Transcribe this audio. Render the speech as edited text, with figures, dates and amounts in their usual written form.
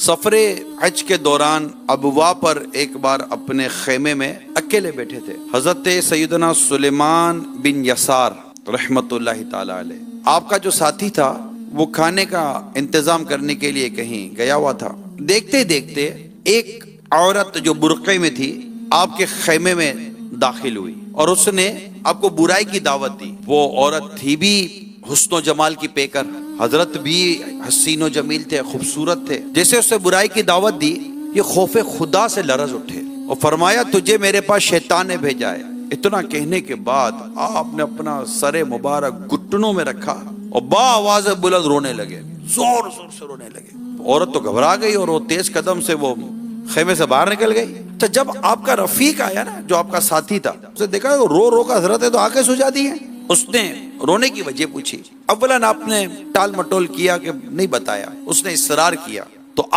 سفر حج کے دوران ابوا پر ایک بار اپنے خیمے میں اکیلے بیٹھے تھے۔ حضرت سیدنا سلیمان بن یسار رحمت اللہ تعالی علیہ، آپ کا جو ساتھی تھا وہ کھانے کا انتظام کرنے کے لیے کہیں گیا ہوا تھا۔ دیکھتے دیکھتے ایک عورت جو برقعے میں تھی آپ کے خیمے میں داخل ہوئی اور اس نے آپ کو برائی کی دعوت دی۔ وہ عورت تھی بھی حسن و جمال کی پیکر، حضرت بھی حسین و جمیل تھے، خوبصورت تھے۔ جیسے اسے برائی کی دعوت دی، یہ خوف خدا سے لرز اٹھے اور فرمایا تجھے میرے پاس شیطان نے بھیجا ہے۔ اتنا کہنے کے بعد آپ نے اپنا سر مبارک گھٹنوں میں رکھا اور با آواز بلند رونے لگے، زور زور سے رونے لگے۔ عورت تو گھبرا گئی اور وہ تیز قدم سے وہ خیمے سے باہر نکل گئی۔ تو جب آپ کا رفیق آیا نا، جو آپ کا ساتھی تھا، اسے دیکھا وہ رو رو کا حضرت ہے تو آنکھیں سجا دی ہیں۔ اس نے رونے کی وجہ پوچھی۔ اولاً آپ نے ٹال مٹول کیا کہ نہیں بتایا، اس نے اصرار کیا تو آپ